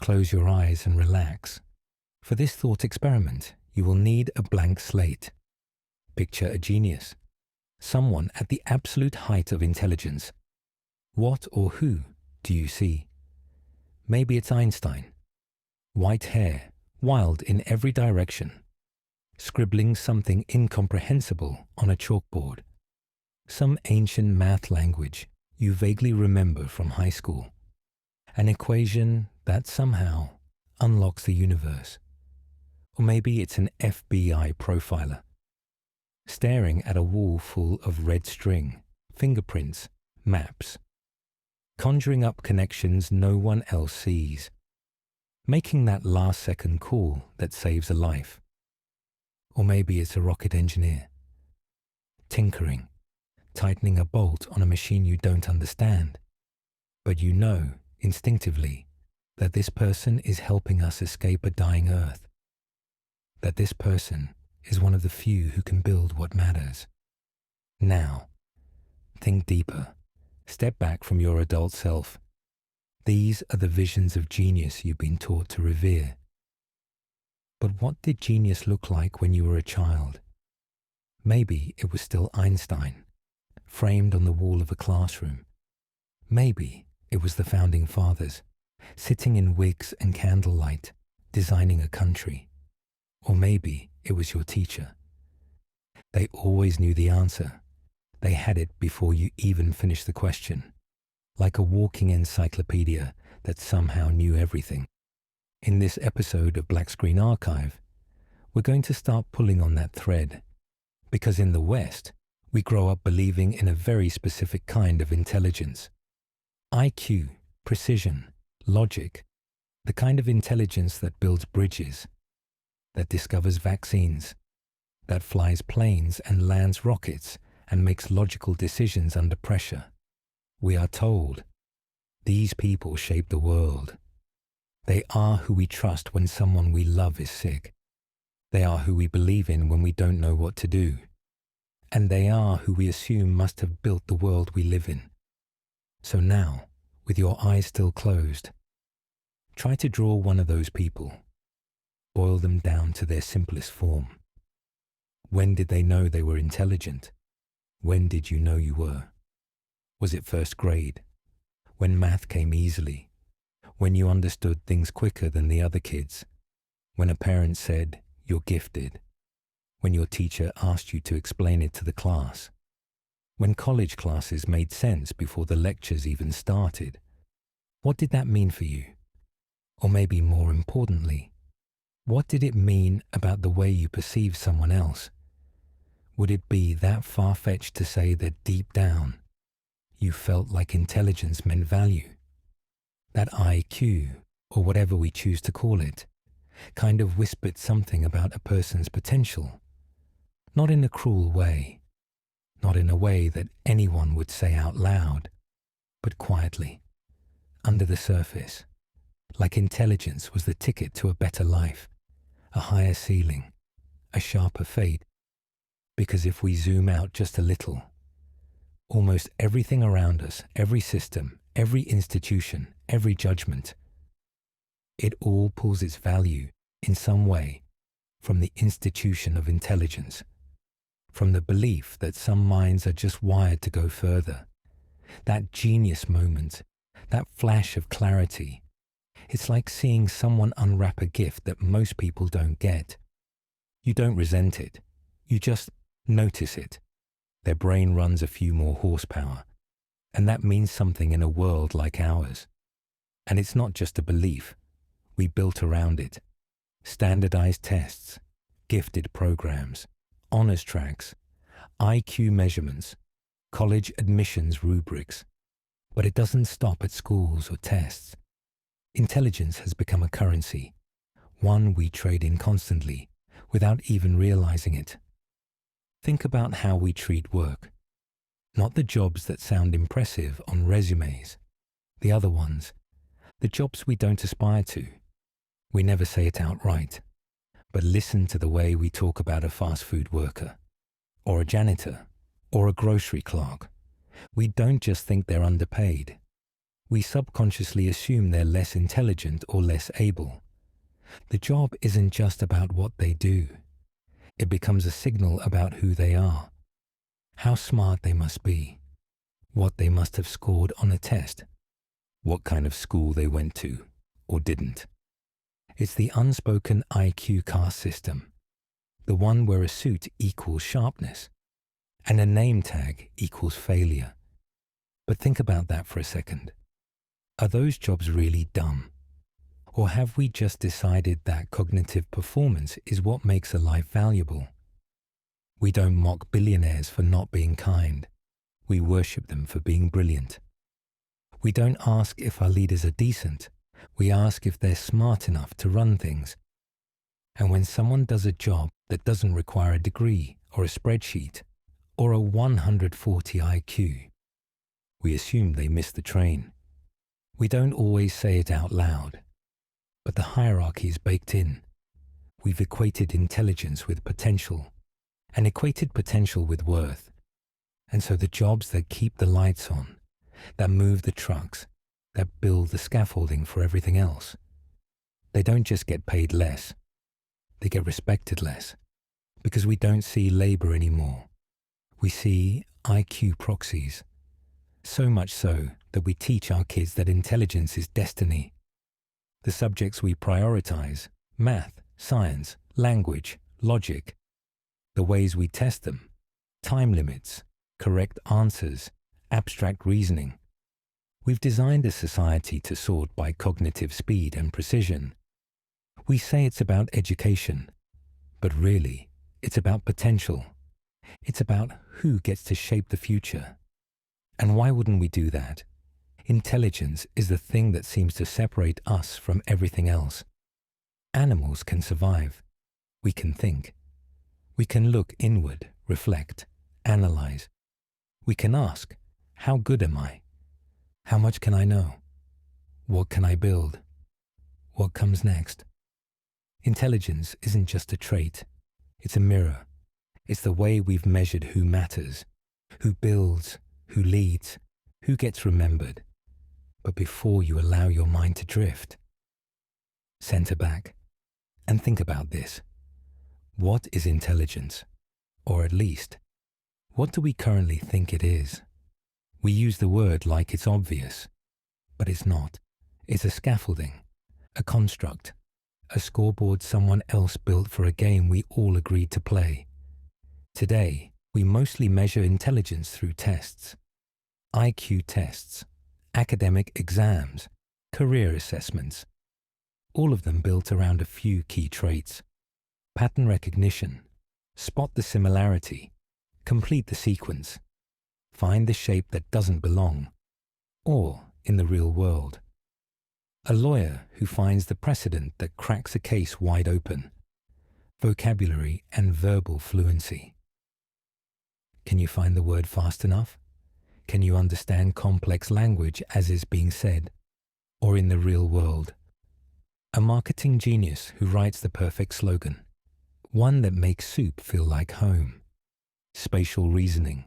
close your eyes and relax. For this thought experiment, you will need a blank slate. Picture a genius, someone at the absolute height of intelligence. What or who do you see? Maybe it's Einstein. White hair, wild in every direction, scribbling something incomprehensible on a chalkboard. Some ancient math language you vaguely remember from high school. An equation that somehow unlocks the universe. Or maybe it's an FBI profiler, staring at a wall full of red string, fingerprints, maps, conjuring up connections no one else sees, making that last-second call that saves a life. Or maybe it's a rocket engineer, tinkering, tightening a bolt on a machine you don't understand, but you know instinctively that this person is helping us escape a dying Earth, that this person is one of the few who can build what matters. Now, think deeper. Step back from your adult self. These are the visions of genius you've been taught to revere. But what did genius look like when you were a child? Maybe it was still Einstein, framed on the wall of a classroom. Maybe it was the founding fathers, sitting in wigs and candlelight, designing a country. Or maybe it was your teacher. They always knew the answer. They had it before you even finished the question, like a walking encyclopedia that somehow knew everything. In this episode of Black Screen Archive, we're going to start pulling on that thread, because in the West, we grow up believing in a very specific kind of intelligence. IQ, precision, logic, the kind of intelligence that builds bridges, that discovers vaccines, that flies planes and lands rockets and makes logical decisions under pressure. We are told, these people shape the world. They are who we trust when someone we love is sick. They are who we believe in when we don't know what to do. And they are who we assume must have built the world we live in. So now, with your eyes still closed, try to draw one of those people. Boil them down to their simplest form. When did they know they were intelligent? When did you know you were? Was it first grade? When math came easily? When you understood things quicker than the other kids? When a parent said, "You're gifted"? When your teacher asked you to explain it to the class? When college classes made sense before the lectures even started? What did that mean for you? Or maybe more importantly, what did it mean about the way you perceive someone else? Would it be that far-fetched to say that deep down, you felt like intelligence meant value? That IQ, or whatever we choose to call it, kind of whispered something about a person's potential. Not in a cruel way, not in a way that anyone would say out loud, but quietly, under the surface, like intelligence was the ticket to a better life, a higher ceiling, a sharper fate. Because if we zoom out just a little, almost everything around us, every system, every institution, every judgment, it all pulls its value in some way from the institution of intelligence, from the belief that some minds are just wired to go further. That genius moment, that flash of clarity, it's like seeing someone unwrap a gift that most people don't get. You don't resent it, you just notice it. Their brain runs a few more horsepower, and that means something in a world like ours. And it's not just a belief. We built around it. Standardized tests, gifted programs, honors tracks, IQ measurements, college admissions rubrics. But it doesn't stop at schools or tests. Intelligence has become a currency, one we trade in constantly, without even realizing it. Think about how we treat work. Not the jobs that sound impressive on resumes. The other ones. The jobs we don't aspire to. We never say it outright. But listen to the way we talk about a fast food worker, or a janitor, or a grocery clerk. We don't just think they're underpaid. We subconsciously assume they're less intelligent or less able. The job isn't just about what they do. It becomes a signal about who they are, how smart they must be, what they must have scored on a test, what kind of school they went to or didn't. It's the unspoken IQ caste system, the one where a suit equals sharpness and a name tag equals failure. But think about that for a second. Are those jobs really dumb? Or have we just decided that cognitive performance is what makes a life valuable? We don't mock billionaires for not being kind. We worship them for being brilliant. We don't ask if our leaders are decent. We ask if they're smart enough to run things. And when someone does a job that doesn't require a degree or a spreadsheet or a 140 IQ, we assume they missed the train. We don't always say it out loud, but the hierarchy is baked in. We've equated intelligence with potential and equated potential with worth. And so the jobs that keep the lights on, that move the trucks, that build the scaffolding for everything else, they don't just get paid less, they get respected less, because we don't see labor anymore. We see IQ proxies. So much so that we teach our kids that intelligence is destiny. The subjects we prioritize, math, science, language, logic, the ways we test them, time limits, correct answers, abstract reasoning. We've designed a society to sort by cognitive speed and precision. We say it's about education, but really, it's about potential. It's about who gets to shape the future. And why wouldn't we do that? Intelligence is the thing that seems to separate us from everything else. Animals can survive. We can think. We can look inward, reflect, analyze. We can ask, how good am I? How much can I know? What can I build? What comes next? Intelligence isn't just a trait. It's a mirror. It's the way we've measured who matters, who builds, who leads, who gets remembered. But before you allow your mind to drift, center back and think about this. What is intelligence? Or at least, what do we currently think it is? We use the word like it's obvious, but it's not. It's a scaffolding, a construct, a scoreboard someone else built for a game we all agreed to play. Today, we mostly measure intelligence through tests. IQ tests, academic exams, career assessments, all of them built around a few key traits. Pattern recognition, spot the similarity, complete the sequence, find the shape that doesn't belong, or in the real world. A lawyer who finds the precedent that cracks a case wide open, vocabulary and verbal fluency. Can you find the word fast enough? Can you understand complex language as is being said? Or in the real world? A marketing genius who writes the perfect slogan, one that makes soup feel like home. Spatial reasoning,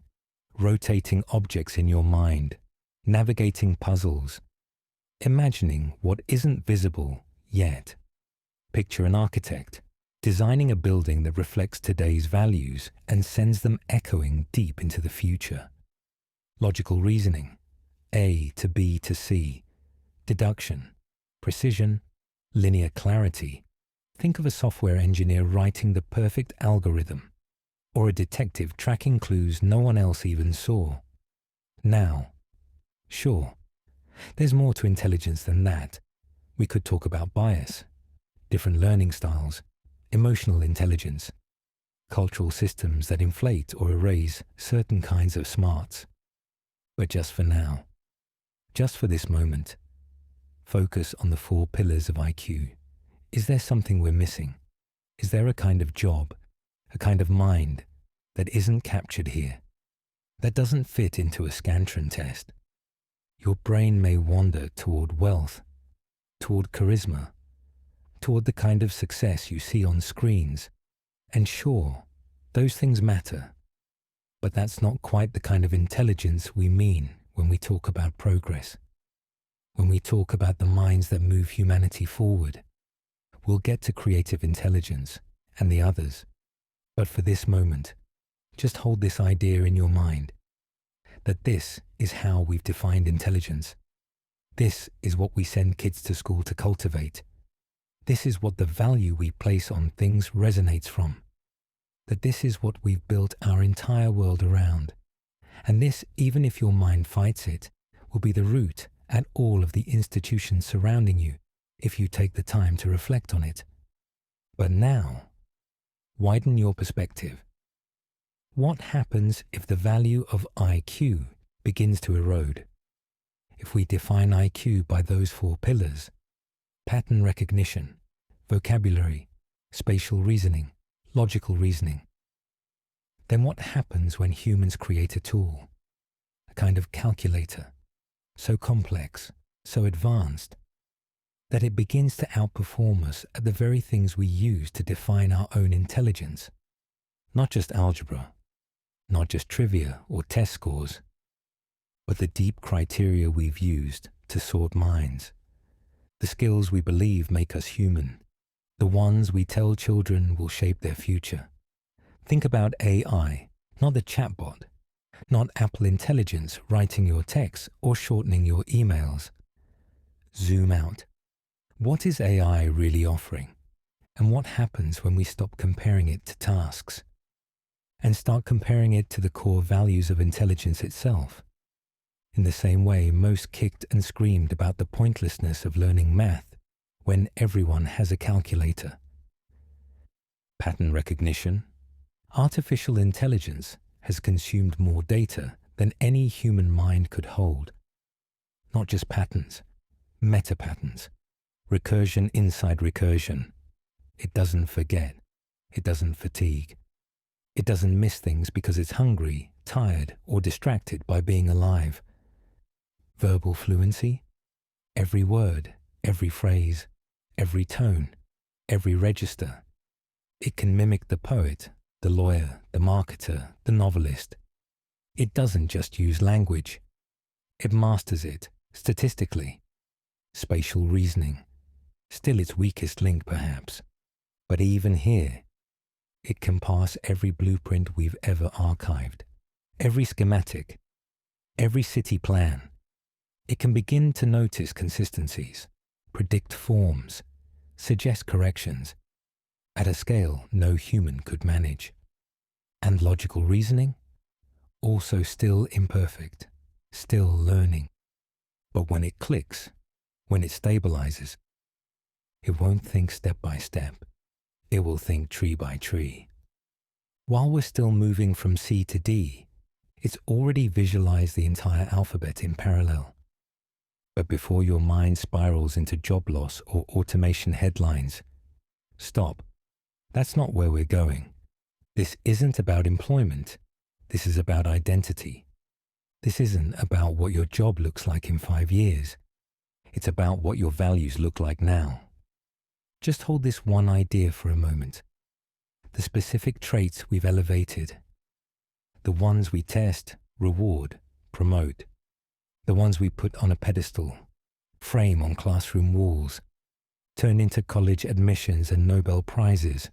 rotating objects in your mind, navigating puzzles, imagining what isn't visible yet. Picture an architect designing a building that reflects today's values and sends them echoing deep into the future. Logical reasoning, A to B to C, deduction, precision, linear clarity. Think of a software engineer writing the perfect algorithm, or a detective tracking clues no one else even saw. Now, sure, there's more to intelligence than that. We could talk about bias, different learning styles, emotional intelligence, cultural systems that inflate or erase certain kinds of smarts. But just for now, just for this moment, focus on the 4 pillars of IQ. Is there something we're missing? Is there a kind of job, a kind of mind that isn't captured here, that doesn't fit into a Scantron test? Your brain may wander toward wealth, toward charisma, toward the kind of success you see on screens. And sure, those things matter, but that's not quite the kind of intelligence we mean when we talk about progress. when we talk about the minds that move humanity forward, we'll get to creative intelligence and the others. But for this moment, just hold this idea in your mind, that this is how we've defined intelligence. This is what we send kids to school to cultivate. This is what the value we place on things resonates from. That this is what we've built our entire world around. And this, even if your mind fights it, will be the root at all of the institutions surrounding you if you take the time to reflect on it. But now, widen your perspective. What happens if the value of IQ begins to erode? If we define IQ by those 4 pillars, pattern recognition, vocabulary, spatial reasoning, logical reasoning, then what happens when humans create a tool, a kind of calculator, so complex, so advanced, that it begins to outperform us at the very things we use to define our own intelligence? Not just algebra, not just trivia or test scores, but the deep criteria we've used to sort minds, the skills we believe make us human, the ones we tell children will shape their future. Think about AI, not the chatbot, not Apple Intelligence writing your texts or shortening your emails. Zoom out. What is AI really offering? And what happens when we stop comparing it to tasks and start comparing it to the core values of intelligence itself? In the same way, most kicked and screamed about the pointlessness of learning math when everyone has a calculator. Pattern recognition. Artificial intelligence has consumed more data than any human mind could hold. Not just patterns, meta-patterns, recursion inside recursion. It doesn't forget. It doesn't fatigue. It doesn't miss things because it's hungry, tired, or distracted by being alive. Verbal fluency. Every word, every phrase, every tone, every register. It can mimic the poet, the lawyer, the marketer, the novelist. It doesn't just use language. It masters it, statistically. Spatial reasoning. Still its weakest link, perhaps. But even here, it can pass every blueprint we've ever archived, every schematic, every city plan. It can begin to notice consistencies, predict forms, suggest corrections, at a scale no human could manage. And logical reasoning? Also still imperfect, still learning. But when it clicks, when it stabilizes, it won't think step by step. It will think tree by tree. While we're still moving from C to D, it's already visualized the entire alphabet in parallel. But before your mind spirals into job loss or automation headlines, stop. That's not where we're going. This isn't about employment. This is about identity. This isn't about what your job looks like in 5 years. It's about what your values look like now. Just hold this one idea for a moment. The specific traits we've elevated. The ones we test, reward, promote. The ones we put on a pedestal, frame on classroom walls, turn into college admissions and Nobel Prizes.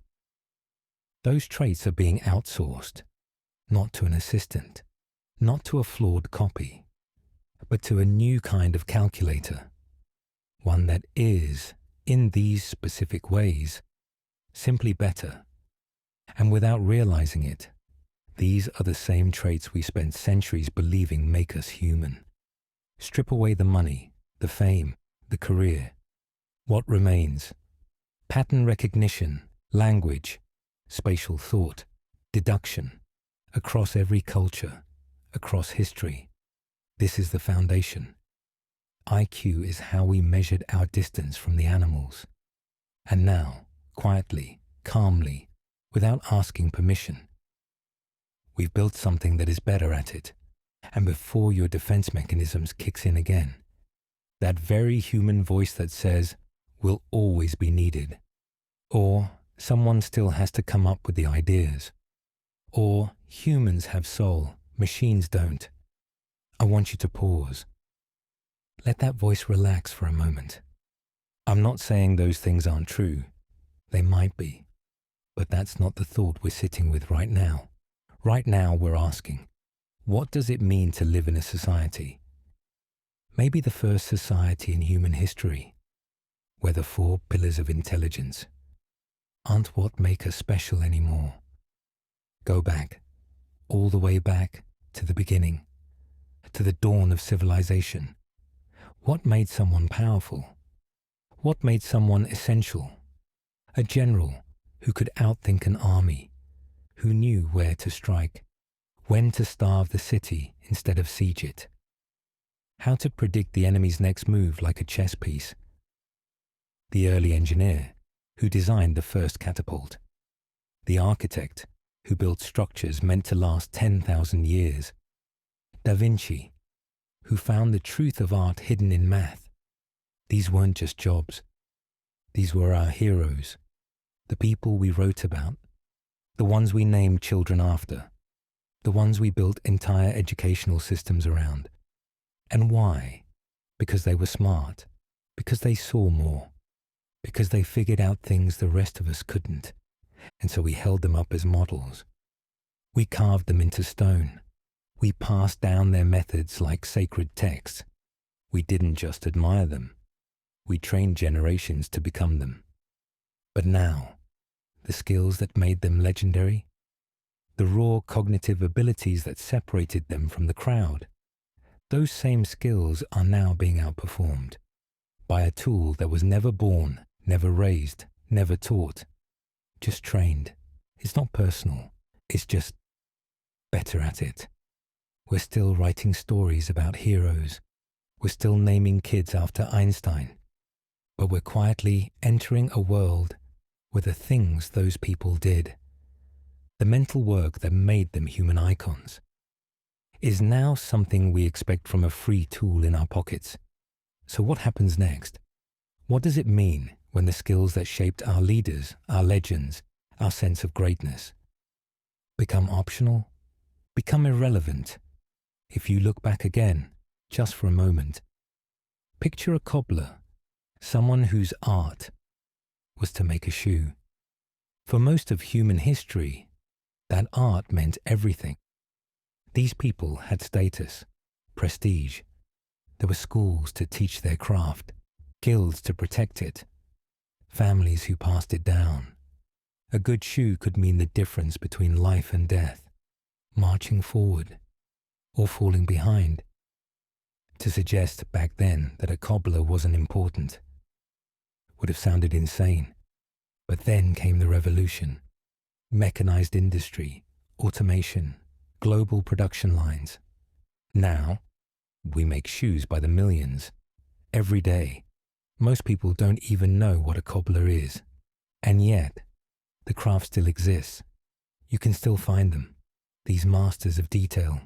Those traits are being outsourced, not to an assistant, not to a flawed copy, but to a new kind of calculator, one that is, in these specific ways, simply better. And without realizing it, these are the same traits we spent centuries believing make us human. Strip away the money, the fame, the career. What remains? Pattern recognition, language, spatial thought, deduction, across every culture, across history. This is the foundation. IQ is how we measured our distance from the animals. And now, quietly, calmly, without asking permission, we've built something that is better at it. And before your defense mechanisms kicks in again, that very human voice that says, "Will always be needed," or "Someone still has to come up with the ideas," or "Humans have soul, machines don't." I want you to pause. Let that voice relax for a moment. I'm not saying those things aren't true. They might be. But that's not the thought we're sitting with right now. Right now we're asking, what does it mean to live in a society? Maybe the first society in human history, where the 4 pillars of intelligence aren't what make us special anymore. Go back, all the way back to the beginning, to the dawn of civilization. What made someone powerful? What made someone essential? A general who could outthink an army, who knew where to strike, when to starve the city instead of siege it, how to predict the enemy's next move like a chess piece. The early engineer who designed the first catapult, the architect who built structures meant to last 10,000 years, Da Vinci, who found the truth of art hidden in math. These weren't just jobs. These were our heroes, the people we wrote about, the ones we named children after, the ones we built entire educational systems around. And why? Because they were smart, because they saw more, because they figured out things the rest of us couldn't, and so we held them up as models. We carved them into stone. We passed down their methods like sacred texts. We didn't just admire them. We trained generations to become them. But now, the skills that made them legendary, the raw cognitive abilities that separated them from the crowd, those same skills are now being outperformed by a tool that was never born, never raised, never taught, just trained. It's not personal. It's just better at it. We're still writing stories about heroes. We're still naming kids after Einstein. But we're quietly entering a world where the things those people did, the mental work that made them human icons, is now something we expect from a free tool in our pockets. So what happens next? What does it mean when the skills that shaped our leaders, our legends, our sense of greatness become optional, become irrelevant? If you look back again, just for a moment, picture a cobbler, someone whose art was to make a shoe. For most of human history, that art meant everything. These people had status, prestige. There were schools to teach their craft, guilds to protect it, families who passed it down. A good shoe could mean the difference between life and death, marching forward or falling behind. To suggest back then that a cobbler wasn't important would have sounded insane. But then came the revolution, mechanized industry, automation, global production lines. Now, we make shoes by the millions, every day. Most people don't even know what a cobbler is. And yet, the craft still exists. You can still find them, these masters of detail,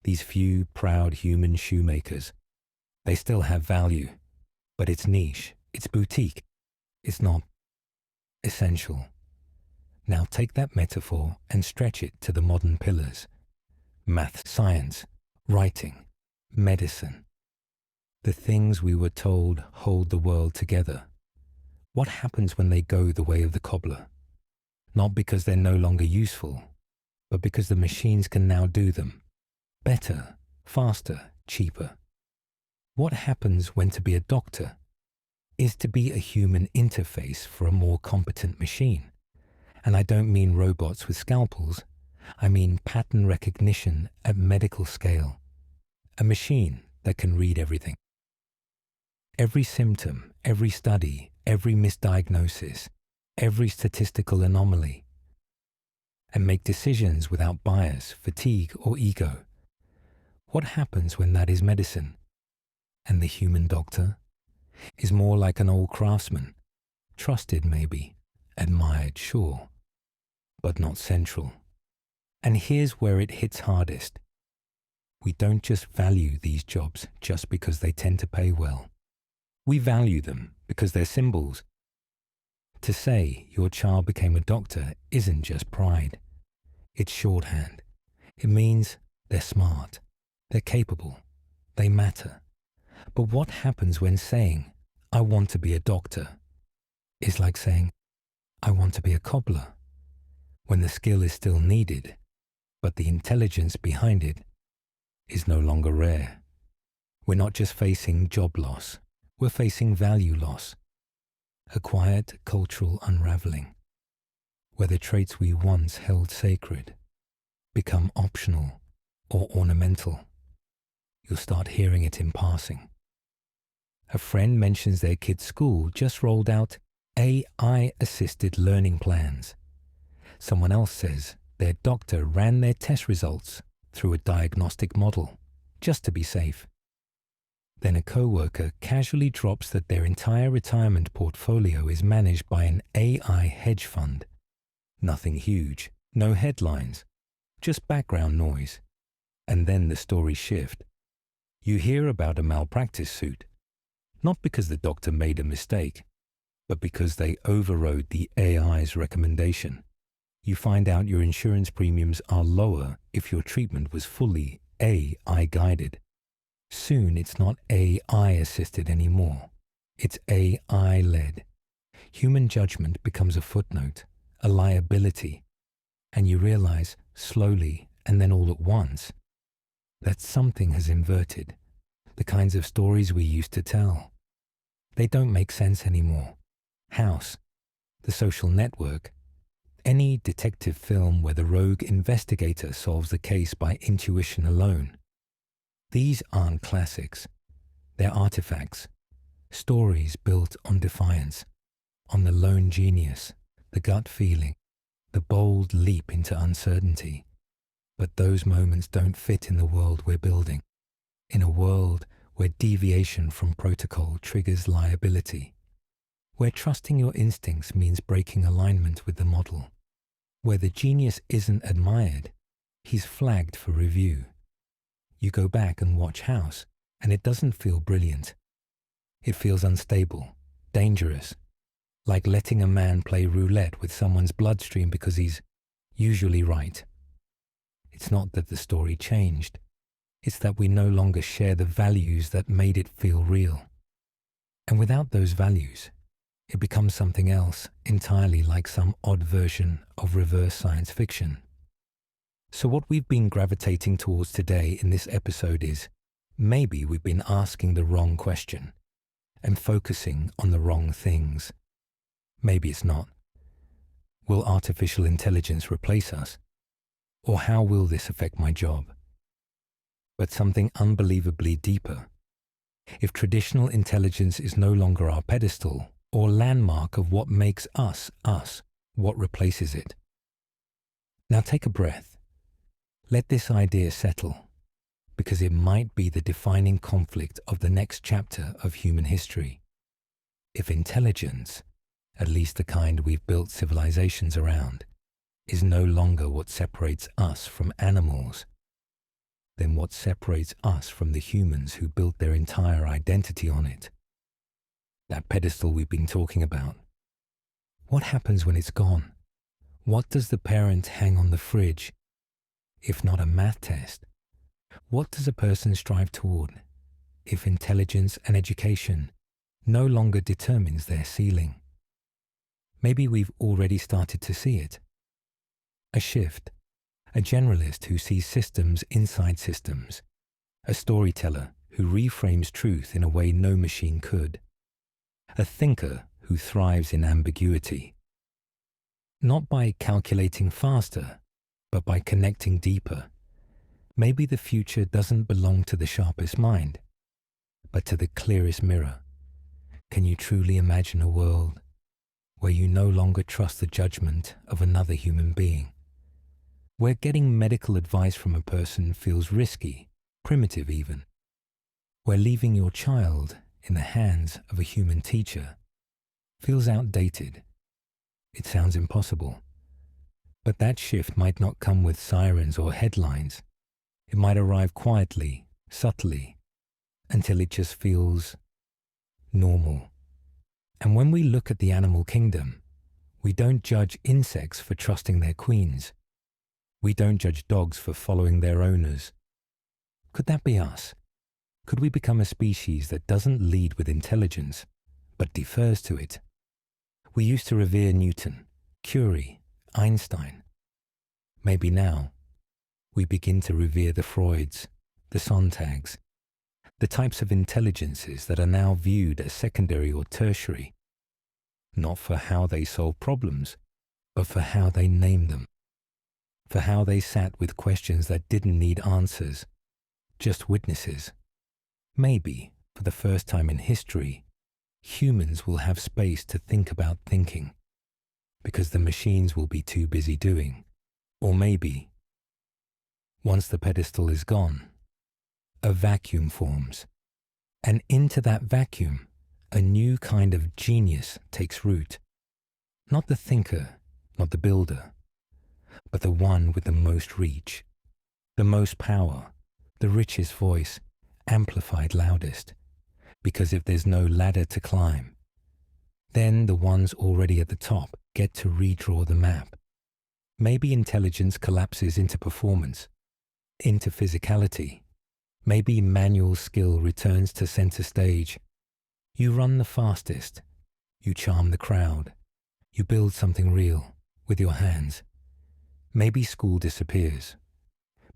these few proud human shoemakers. They still have value, but it's niche, it's boutique, it's not essential. Now take that metaphor and stretch it to the modern pillars. Math, science, writing, medicine. The things we were told hold the world together. What happens when they go the way of the cobbler? Not because they're no longer useful, but because the machines can now do them. Better, faster, cheaper. What happens when to be a doctor is to be a human interface for a more competent machine? And I don't mean robots with scalpels. I mean pattern recognition at medical scale. A machine that can read everything. Every symptom, every study, every misdiagnosis, every statistical anomaly. And make decisions without bias, fatigue, or ego. What happens when that is medicine? And the human doctor is more like an old craftsman, trusted maybe, admired, sure, but not central. And here's where it hits hardest. We don't just value these jobs just because they tend to pay well. We value them because they're symbols. To say your child became a doctor isn't just pride. It's shorthand. It means they're smart, they're capable, they matter. But what happens when saying, "I want to be a doctor," is like saying, "I want to be a cobbler," when the skill is still needed, but the intelligence behind it is no longer rare? We're not just facing job loss, we're facing value loss, a quiet cultural unraveling, where the traits we once held sacred become optional or ornamental. You'll start hearing it in passing. A friend mentions their kid's school just rolled out AI-assisted learning plans. Someone else says their doctor ran their test results through a diagnostic model just to be safe. Then a coworker casually drops that their entire retirement portfolio is managed by an AI hedge fund. Nothing huge, no headlines, just background noise. And then the stories shift. You hear about a malpractice suit, not because the doctor made a mistake, but because they overrode the AI's recommendation. You find out your insurance premiums are lower if your treatment was fully AI guided. Soon it's not AI assisted anymore. It's AI led. Human judgment becomes a footnote, a liability, and you realize slowly and then all at once that something has inverted. The kinds of stories we used to tell, they don't make sense anymore. House, The Social Network, any detective film where the rogue investigator solves the case by intuition alone. These aren't classics. They're artifacts, stories built on defiance, on the lone genius, the gut feeling, the bold leap into uncertainty. But those moments don't fit in the world we're building, in a world where deviation from protocol triggers liability, where trusting your instincts means breaking alignment with the model, where the genius isn't admired, he's flagged for review. You go back and watch House, and it doesn't feel brilliant. It feels unstable, dangerous, like letting a man play roulette with someone's bloodstream because he's usually right. It's not that the story changed. It's that we no longer share the values that made it feel real. And without those values, it becomes something else, entirely like some odd version of reverse science fiction. So what we've been gravitating towards today in this episode is, maybe we've been asking the wrong question and focusing on the wrong things. Maybe it's not. Will artificial intelligence replace us? Or how will this affect my job? But something unbelievably deeper. If traditional intelligence is no longer our pedestal or landmark of what makes us, what replaces it? Now take a breath. Let this idea settle, because it might be the defining conflict of the next chapter of human history. If intelligence, at least the kind we've built civilizations around, is no longer what separates us from animals, then what separates us from the humans who built their entire identity on it? That pedestal we've been talking about. What happens when it's gone? What does the parent hang on the fridge, if not a math test? What does a person strive toward, if intelligence and education no longer determines their ceiling? Maybe we've already started to see it. A shift, a generalist who sees systems inside systems, a storyteller who reframes truth in a way no machine could, a thinker who thrives in ambiguity, not by calculating faster, but by connecting deeper. Maybe the future doesn't belong to the sharpest mind, but to the clearest mirror. Can you truly imagine a world where you no longer trust the judgment of another human being? Where getting medical advice from a person feels risky, primitive even? Where leaving your child in the hands of a human teacher feels outdated? It sounds impossible. But that shift might not come with sirens or headlines. It might arrive quietly, subtly, until it just feels normal. And when we look at the animal kingdom, we don't judge insects for trusting their queens. We don't judge dogs for following their owners. Could that be us? Could we become a species that doesn't lead with intelligence, but defers to it? We used to revere Newton, Curie, Einstein. Maybe now we begin to revere the Freuds, the Sontags, the types of intelligences that are now viewed as secondary or tertiary, not for how they solve problems, but for how they name them, for how they sat with questions that didn't need answers, just witnesses. Maybe, for the first time in history, humans will have space to think about thinking, because the machines will be too busy doing. Or maybe, once the pedestal is gone, a vacuum forms, and into that vacuum, a new kind of genius takes root. Not the thinker, not the builder, but the one with the most reach, the most power, the richest voice, amplified loudest. Because if there's no ladder to climb, then the ones already at the top get to redraw the map. Maybe intelligence collapses into performance, into physicality. Maybe manual skill returns to center stage. You run the fastest. You charm the crowd. You build something real with your hands. Maybe school disappears.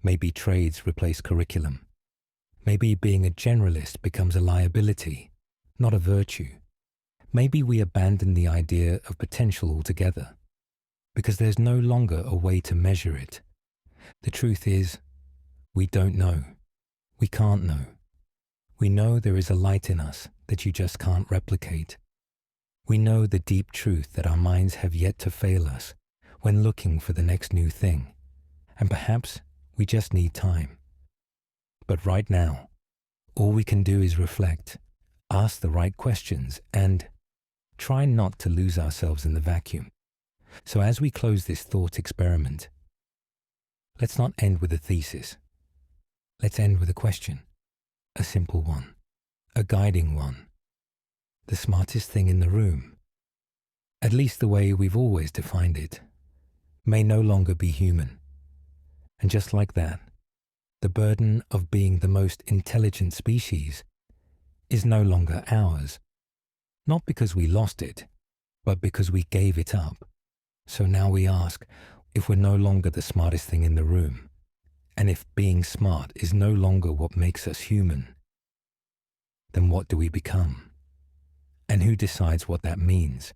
Maybe trades replace curriculum. Maybe being a generalist becomes a liability, not a virtue. Maybe we abandon the idea of potential altogether, because there's no longer a way to measure it. The truth is, we don't know. We can't know. We know there is a light in us that you just can't replicate. We know the deep truth that our minds have yet to fail us when looking for the next new thing. And perhaps we just need time. But right now, all we can do is reflect, ask the right questions, and try not to lose ourselves in the vacuum. So as we close this thought experiment, let's not end with a thesis. Let's end with a question, a simple one, a guiding one. The smartest thing in the room, at least the way we've always defined it, may no longer be human. And just like that, the burden of being the most intelligent species is no longer ours, not because we lost it, but because we gave it up. So now we ask, if we're no longer the smartest thing in the room, and if being smart is no longer what makes us human, then what do we become? And who decides what that means?